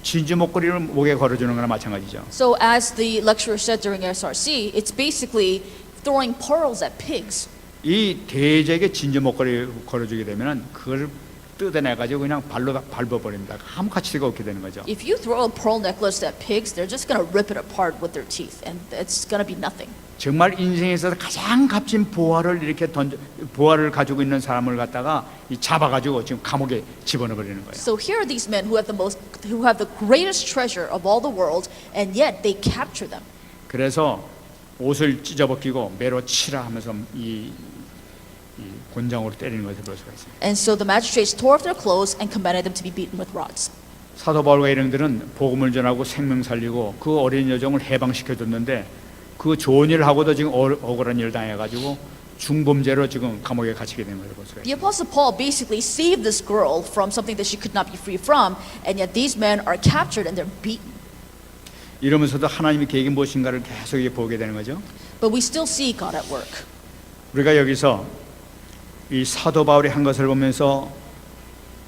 진주 목걸이를 목에 걸어주는 거나 마찬가지죠. So as the lecturer said during SRC, it's basically throwing pearls at pigs. 이 대주에게 진주 목걸이 걸어주게 되면은 그걸 뜯어내가지고 그냥 발로 밟아버립니다. 아무 가치가 없게 되는 거죠. If you throw a pearl necklace at pigs, they're just going to rip it apart with their teeth, and it's going to be nothing. 정말 인생에서 가장 값진 보화를 이렇게 보화를 가지고 있는 사람을 갖다가 이 잡아가지고 지금 감옥에 집어넣어버리는 거예요. So here are these men who have the greatest treasure of all the world, and yet they capture them. 그래서 옷을 찢어벗기고 매로 치라 하면서 이 곤장으로 때리는 것을 볼 수가 있어요. And so the magistrates tore off their clothes and commanded them to be beaten with rods. 사도 바울과 일행들은 복음을 전하고 생명 살리고 그 어린 여종을 해방시켜 줬는데 그 좋은 일을 하고도 지금 억울한 일을 당해가지고 중범죄로 지금 감옥에 갇히게 된 것을 볼 수가 The 있어요. Apostle Paul basically saved this girl from something that she could not be free from, and yet these men are captured and they're beaten. 이러면서도 하나님의 계획이 무엇인가를 계속 이게 보게 되는 거죠. But we still see God at work. 우리가 여기서 이 사도 바울이 한 것을 보면서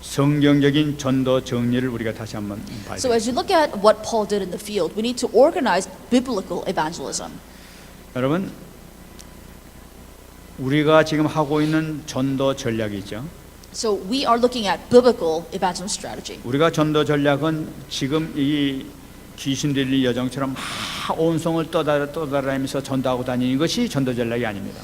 성경적인 전도 정리를 우리가 다시 한번 봐야 So 돼요. as you look at what Paul did in the field, we need to organize biblical evangelism. 여러분, 우리가 지금 하고 있는 전도 전략이 있죠. So we are looking at biblical evangelism strategy. 우리가 전도 전략은 지금 이 귀신 들린 여정처럼 막 온성을 떠다니면서 전도하고 다니는 것이 전도 전략이 아닙니다.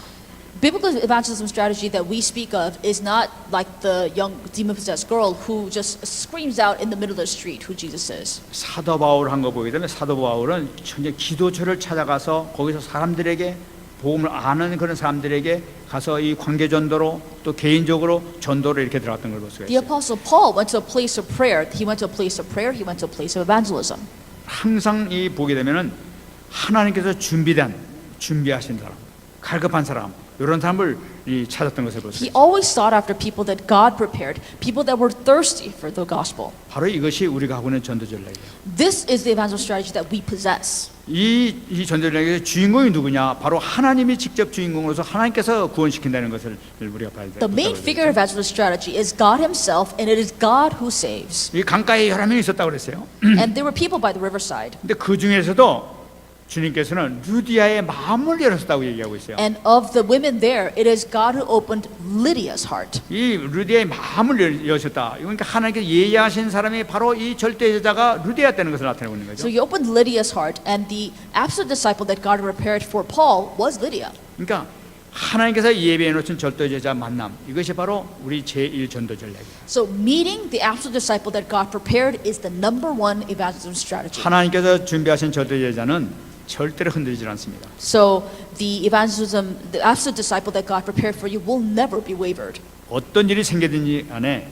Biblical evangelism strategy that we speak of is not like the young demon-possessed girl who just screams out in the middle of the street who Jesus is. 사도 바울 한 거 보게 되면 사도 바울은 현재 기도처를 찾아가서 거기서 사람들에게 복음을 아는 그런 사람들에게 가서 이 관계 전도로 또 개인적으로 전도로 이렇게 들어갔던 걸 볼 수가 The 있어요. Apostle Paul went to a place of prayer. He went to a place of prayer. He went to a place of evangelism. 항상 이 보게 되면은 하나님께서 준비하신 사람, 갈급한 사람 이런 사람을 이 찾았던 것을 볼 수 He 있어요. always sought after people that God prepared, people that were thirsty for the gospel. 바로 이것이 우리가 하고 있는 전도 전략이에요. This is the evangelism strategy that we possess. 이 전도 전략의 주인공이 누구냐? 바로 하나님이 직접 주인공으로서 하나님께서 구원시킨다는 것을 우리가 봐야 돼요. The main figure of evangelism strategy is God Himself, and it is God who saves. 이 강가에 여러 명이 있었다고 그랬어요. And there were people by the riverside. 근데 그 중에서도 주님께서는 루디아의 마음을 열었다고 얘기하고 있어요. And of the women there, it is God who opened Lydia's heart. 이 루디아의 마음을 여셨다. 그러니까 하나님께서 예약하신 사람이 바로 이 절대 제자가 루디아였다는 것을 나타내고 있는 So 거죠. He opened Lydia's heart, and the absolute disciple that God prepared for Paul was Lydia. 그러니까 하나님께서 예배해 놓으신 절대 제자 만남 이것이 바로 우리 제1 전도 전략이에요. So meeting the absolute disciple that God prepared is the number one evangelism strategy. 하나님께서 준비하신 절대 제자는 절대로 흔들리지 않습니다. So the absolute disciple that God prepared for you will never be wavered. 어떤 일이 생기든지 간에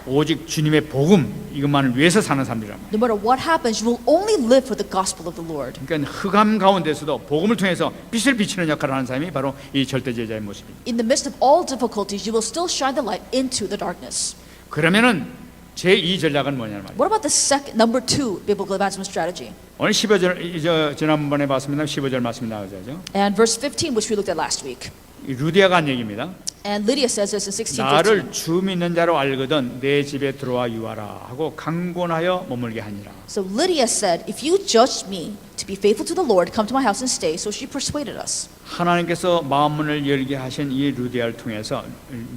오직 주님의 복음 이것만을 위해서 사는 사람들이란 말이에요. No matter what happens, you will only live for the gospel of the Lord. 그러니까 흑암 가운데서도 복음을 통해서 빛을 비추는 역할을 하는 사람이 바로 이 절대 제자의 모습입니다. In the midst of all difficulties, you will still shine the light into the darkness. 그러면은 제2 전략은 뭐냐는 말이에요. What about the number two biblical evangelism strategy? 오늘 15절 지난번에 봤습니다. 15절 말씀이 나오죠. And verse 15, which we looked at last week. 루디아가 한 얘기입니다. And Lydia says this in 16:15. 나를 주 믿는 자로 알거든 내 집에 들어와 유하라 하고 강권하여 머물게 하니라. So Lydia said, "If you judge me to be faithful to the Lord, come to my house and stay." So she persuaded us. 하나님께서 마음문을 열게 하신 이 루디아를 통해서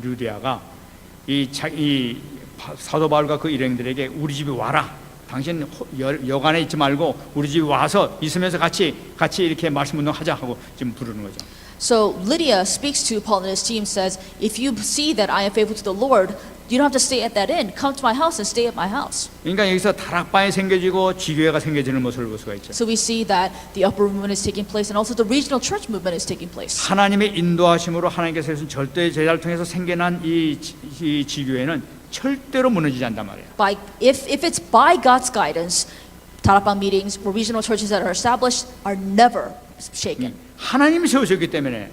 루디아가 이 사도 바울과 그 일행들에게 우리 집에 와라. 당신 여관에 있지 말고 우리 집에 와서 있으면서 같이 이렇게 말씀 운동하자 하고 지금 부르는 거죠. So Lydia speaks to Paul and his team, says, "If you see that I am faithful to the Lord, you don't have to stay at that inn. Come to my house and stay at my house." 그러니까 여기서 다락방이 생겨지고 지교회가 생겨지는 모습을 볼 수가 있죠. So we see that the upper movement is taking place, and also the regional church movement is taking place. 하나님의 인도하심으로 하나님께서 주신 절대 제자를 통해서 생겨난 이 지교회는 절대로 무너지지 않단 말이에요. If it's by God's guidance, Tarapang meetings or regional churches that are established are never shaken. 하나님이 세우셨기 때문에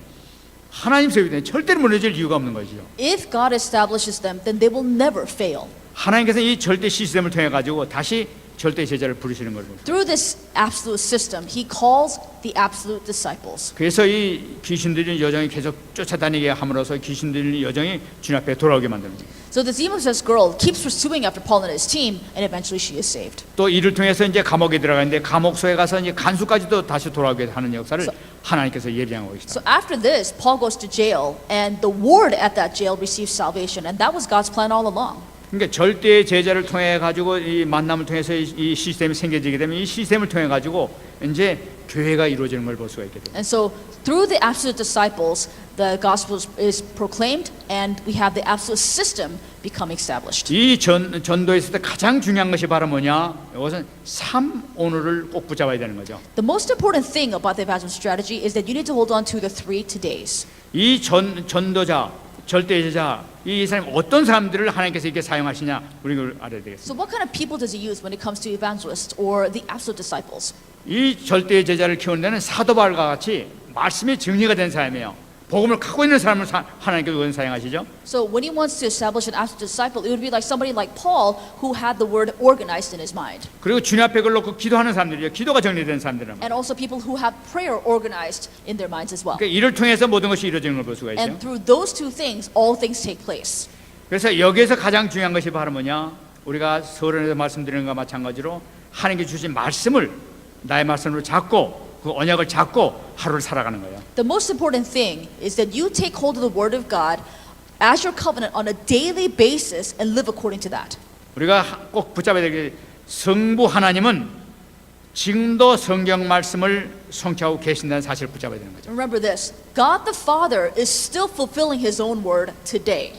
절대로 무너질 이유가 없는 거죠. If God establishes them, then they will never fail. 하나님께서 이 절대 시스템을 통해 가지고 다시 절대 제자를 부르시는 거죠. Through this absolute system, He calls the absolute disciples. 그래서 이 귀신 들린 여정이 계속 쫓아다니게 함으로써 귀신 들린 여정이 주님 앞에 돌아오게 만드는 거예요. So the demon-possessed girl keeps pursuing after Paul and his team, and eventually she is saved. 또 이를 통해서 이제 감옥에 들어가는데 감옥소에 가서 이제 간수까지도 다시 돌아오게 하는 역사를 하나님께서 예비하고 계시다. So after this, Paul goes to jail, and the ward at that jail receives salvation, and that was God's plan all along. 그러니까 절대 제자를 통해 가지고 이 만남을 통해서 이 시스템이 생겨지게 되면 이 시스템을 통해 가지고 이제 교회가 이루어지는 걸 볼 수가 있게 돼요. And so through the absolute disciples, the gospel is proclaimed, and we have the absolute system becoming established. 이 전도에서 가장 중요한 것이 바로 뭐냐? 이것은 3오늘을 꼭 붙잡아야 되는 거죠. The most important thing about the evangelism strategy is that you need to hold on to the 3 todays. 이 전도자 절대 제자, 이 사람이 어떤 사람들을 하나님께서 이렇게 사용하시냐, 우리 그걸 알아야 되겠습니다. So what kind of people does he use when it comes to evangelists or the absolute disciples? 이 절대 제자를 키우는 데는 사도 바울과 같이 말씀이 정리가 된 사람이에요. 복음을 갖고 있는 사람을 하나님께서 왜 사용하시죠? So when he wants to establish an absolute disciple, it would be like somebody like Paul who had the word organized in his mind. 그리고 주님 앞에 그걸 놓고 기도하는 사람들이에요. 기도가 정리된 사람들은. And also people who have prayer organized in their minds as well. 그러니까 이를 통해서 모든 것이 이루어지는 걸 볼 수가 있죠. And through those two things, all things take place. 그래서 여기에서 가장 중요한 것이 바로 뭐냐? 우리가 서론에서 말씀드리는 것과 마찬가지로 하나님께 주신 말씀을 나의 말씀으로 잡고 그 언약을 잡고 하루를 살아가는 거예요. The most important thing is that you take hold of the word of God as your covenant on a daily basis and live according to that. 우리가 꼭 붙잡아야 될 게 성부 하나님은 지금도 성경 말씀을 성취하고 계신다는 사실을 붙잡아야 되는 거죠. Remember this, God the Father is still fulfilling His own word today.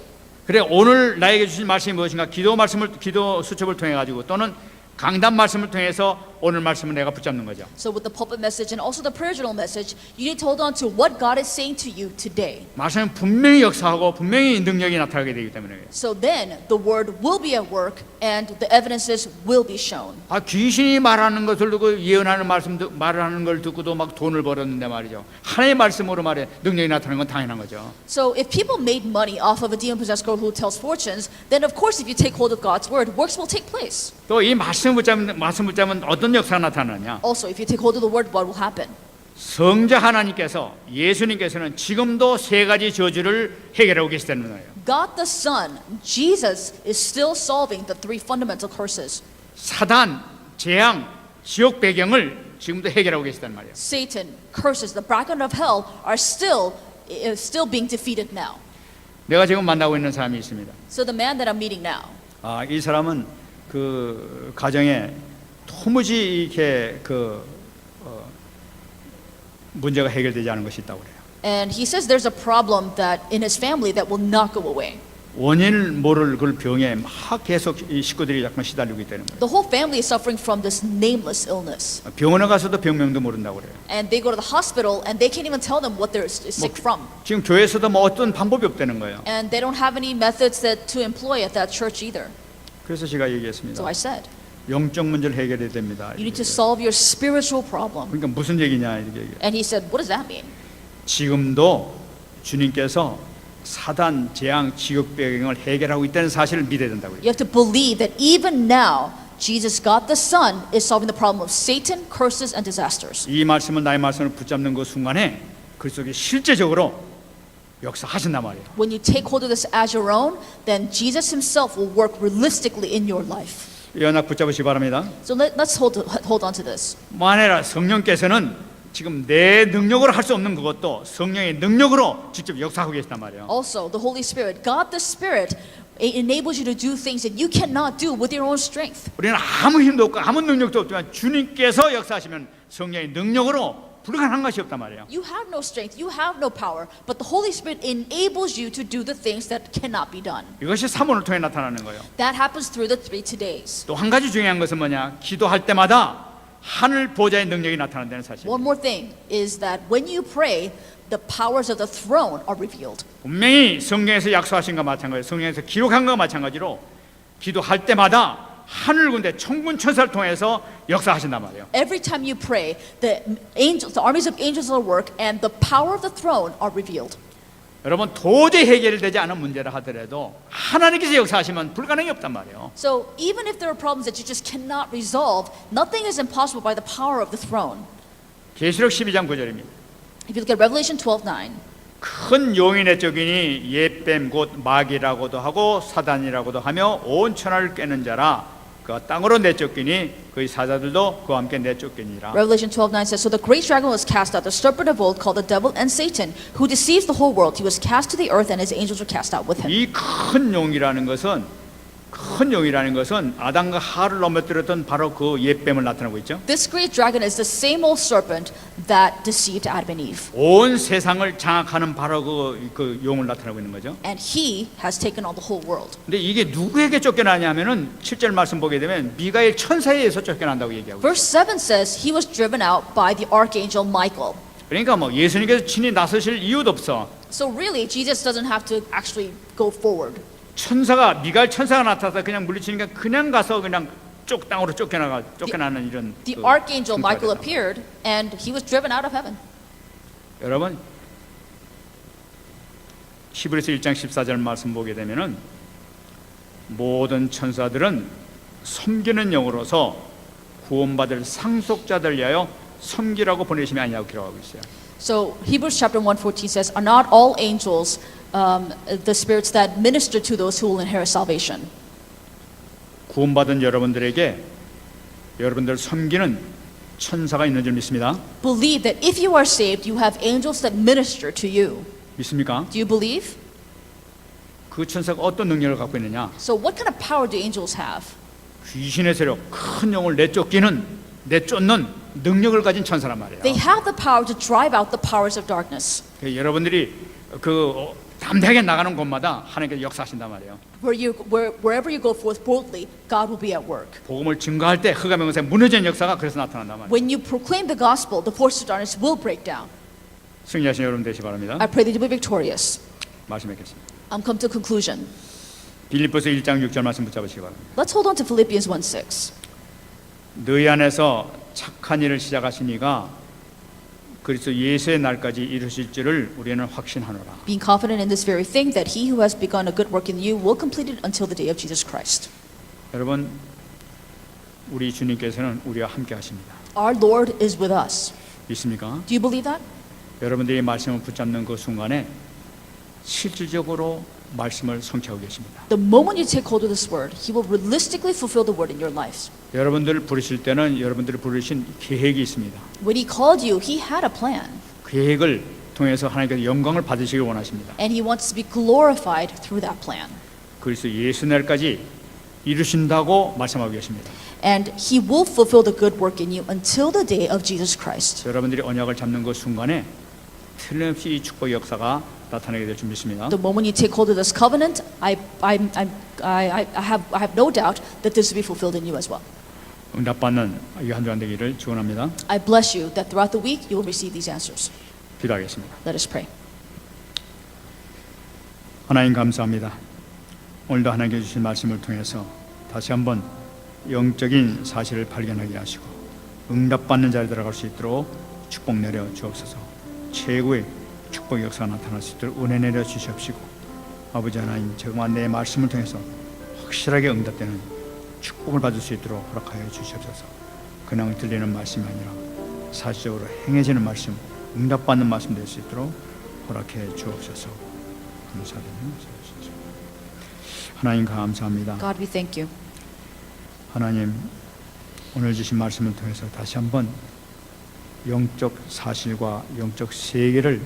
그래 오늘 나에게 주신 말씀이 무엇인가? 기도 수첩을 통해 가지고 또는 강단 말씀을 통해서 오늘 말씀을 내가 붙잡는 거죠. So with the pulpit message and also the prayer journal message, you need to hold on to what God is saying to you today. 말씀은 분명히 역사하고 분명히 능력이 나타나게 되기 때문에 그래요. So then the word will be at work and the evidences will be shown. 아 귀신이 말하는 것을 듣고 예언하는 말하는 걸 듣고도 막 돈을 벌었는데 말이죠. 하나님의 말씀으로 말해 능력이 나타나는 건 당연한 거죠. So if people made money off of a demon-possessed girl who tells fortunes, then of course if you take hold of God's word, works will take place. 또 이 말씀 붙잡으면 어떤 역사가 나타나냐? Also, if you take hold of the word, what will happen? 성자 하나님께서 예수님께서는 지금도 세 가지 저주를 해결하고 계시다는 거예요. God the Son, Jesus, is still solving the three fundamental curses. 사단, 재앙, 지옥 배경을 지금도 해결하고 계시단 말이에요. Satan, curses, the background of hell are still being defeated now. 내가 지금 만나고 있는 사람이 있습니다. So the man that I'm meeting now, 이 사람은 그 가정에 도무지 이렇게 문제가 해결되지 않은 것이 있다고 그래요. and he says there's a problem that in his family that will not go away. 원인을 모를 그 병에 막 계속 이 식구들이 자꾸 시달리고 있다는 거예요. The whole family is suffering from this nameless illness. 병원에 가서도 병명도 모른다고 그래요. And they go to the hospital and they can't even tell them what they're sick from. 지금 교회에서도 뭐 어떤 방법이 없다는 거예요. And they don't have any methods that to employ at that church either. 그래서 제가 얘기했습니다. So I said, 영적 문제를 해결해야 됩니다. you need to solve your spiritual problem. 그러니까 무슨 얘기냐 이렇게 얘기해요. And he said, what does that mean? 지금도 주님께서 사단, 재앙, 지옥 배경을 해결하고 있다는 사실을 믿어야 된다고요. You have to believe that even now, Jesus, God the Son, is solving the problem of Satan, curses, and disasters. 이 말씀을 나의 말씀을 붙잡는 그 순간에 그 속에 실제적으로 역사하신단 말이에요. When you take hold of this as your own, then Jesus himself will work realistically in your life. 이 언약 붙잡으시기 바랍니다. So let's hold on to this. 만약에 성령께서는 지금 내 능력으로 할 수 없는 그것도 성령의 능력으로 직접 역사하고 계시단 말이에요. Also, the Holy Spirit, God the Spirit, enables you to do things that you cannot do with your own strength. 우리는 아무 힘도 없고 아무 능력도 없지만 주님께서 역사하시면 성령의 능력으로 불가능한 것이 없단 말이에요. You have no strength, you have no power, but the Holy Spirit enables you to do the things that cannot be done. 이것이 사모를 통해 나타나는 거예요. That happens through the 3 todays. 또 한 가지 중요한 것은 뭐냐? 기도할 때마다 하늘 보좌의 능력이 나타난다는 사실. One more thing is that when you pray, the powers of the throne are revealed. 분명히 성경에서 약속하신 것과 마찬가지로 성경에서 기록한 것과 마찬가지로 기도할 때마다 하늘 군대 천군 천사를 통해서 역사하신단 말이에요. Every time you pray, the armies of angels are at work, and the power of the throne are revealed. 여러분 도저히 해결되지 않은 문제라 하더라도 하나님께서 역사하시면 불가능이 없단 말이에요. So even if there are problems that you just cannot resolve, nothing is impossible by the power of the throne. 계시록 12장 9절입니다. If you look at Revelation 12:9, 큰 용이 내쫓기니 옛뱀 곧 마귀라고도 하고 사단이라고도 하며 온 천하를 꿰는 자라 그 땅으로 내쫓기니 그의 사자들도 그와 함께 내쫓기니라. Revelation 12:9 says, so the great dragon was cast out, the serpent of old called the devil and Satan, who deceives the whole world. He was cast to the earth, and his angels were cast out with him. 이 큰 용이라는 것은 아담과 하와를 넘어뜨렸던 바로 그 옛뱀을 나타내고 있죠. This great dragon is the same old serpent that deceived Adam and Eve. 온 세상을 장악하는 바로 그 용을 나타내고 있는 거죠. And he has taken on the whole world. 근데 이게 누구에게 쫓겨나냐면은 7절 말씀 보게 되면 미가엘 천사에 의해서 쫓겨난다고 얘기하고 있어요. Verse 7 says he was driven out by the archangel Michael. 그러니까 뭐 예수님께서 친히 나서실 이유도 없어. So really, Jesus doesn't have to actually go forward. 천사가 미가엘 천사가 나타나서 그냥 물리치니까 그냥 가서 그냥 땅으로 쫓겨나는 이런 The 그 archangel 형태가 Michael 됐단 appeared, and he was driven out of heaven. 여러분 히브리서 1장 14절 말씀 보게 되면은 모든 천사들은 섬기는 영으로서 구원받을 상속자들 위하여 섬기라고 보내심이 아니냐고 기록하고 있어요. So Hebrews chapter 1:14 says, "Are not all angels the spirits that minister to those who will inherit salvation?" 구원받은 여러분들에게 여러분들 섬기는 천사가 있는 줄 믿습니다. Believe that if you are saved, you have angels that minister to you. 믿습니까? Do you believe? 그 천사가 어떤 능력을 갖고 있느냐? So what kind of power do angels have? 귀신의 세력, 큰 영을 내쫓는 능력을 가진 천사란 말이에요. They have the power to drive out the powers of darkness. 여러분들이 담대하게 나가는 곳마다 하나님께서 역사하신단 말이에요. Wherever you go forth boldly, God will be at work. 복음을 증거할 때 흑암의 무너지는 역사가 그래서 나타난단 말이에요. When you proclaim the gospel, the forces of darkness will break down. 승리하신 여러분 되시기 바랍니다. I pray that you be victorious. 말씀하겠습니다. Come to conclusion. 빌립보서 1장 6절 말씀 붙잡으시기 바랍니다. Let's hold on to Philippians 1:6. 너희 안에서 착한 일을 시작하시니가 그리스도 예수의 날까지 이루실 줄을 우리는 확신하노라. Being confident in this very thing, that he who has begun a good work in you will complete it until the day of Jesus Christ. 여러분, 우리 주님께서는 우리와 함께 하십니다. Our Lord is with us. 믿습니까? Do you believe that? 여러분들이 말씀을 붙잡는 그 순간에 실질적으로 말씀을 성취하고 계십니다. The moment you take hold of this word, he will realistically fulfill the word in your lives. 여러분들을 부르실 때는 여러분들을 부르신 계획이 있습니다. When he called you, he had a plan. 계획을 통해서 하나님께서 영광을 받으시길 원하십니다. And he wants to be glorified through that plan. 그래서 예수 날까지 이루신다고 말씀하고 계십니다. And he will fulfill the good work in you until the day of Jesus Christ. 여러분들이 언약을 잡는 그 순간에 틀림없이 이 축복의 역사가 나타나게 될 줄 믿습니다. The moment you take hold of this covenant, I have no doubt that this will be fulfilled in you as well. 응답받는 이 한 주간 되기를 축원합니다. I bless you that throughout the week you will receive these answers. 기도하겠습니다. Let us pray. 하나님 감사합니다. 오늘도 하나님께 주신 말씀을 통해서 다시 한번 영적인 사실을 발견하게 하시고 응답받는 자리에 들어갈 수 있도록 축복 내려 주옵소서. 최고의 축복 역사가 나타날 수 있도록 은혜 내려 주시옵시고 아버지 하나님 정말 내 말씀을 통해서 확실하게 응답되는 축복을 받을 수 있도록 허락하여 주시옵소서. 그냥 들리는 말씀이 아니라 사실적으로 행해지는 말씀, 응답받는 말씀 될 수 있도록 허락해 주옵소서. 감사드립니다. 하나님 감사합니다. God, we thank you. 하나님 오늘 주신 말씀을 통해서 다시 한번 영적 사실과 영적 세계를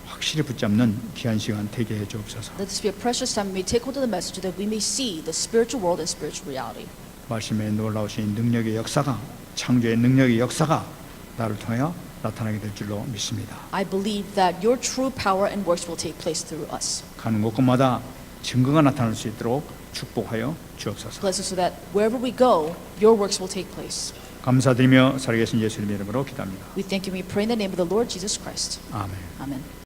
확실히 붙잡는 귀한 시간 되게 해 주옵소서. Let this be a precious time we may take hold of the message that we may see the spiritual world and spiritual reality. 말씀에 놀라우신 능력의 역사가 창조의 능력의 역사가 나를 통하여 나타나게 될 줄로 믿습니다. I believe that your true power and works will take place through us. 가는 곳곳마다 증거가 나타날 수 있도록 축복하여 주옵소서. Bless us so that wherever we go, your works will take place. 감사드리며 살아계신 예수님 이름으로 기도합니다. We thank you and we pray in the name of the Lord Jesus Christ. 아멘. Amen.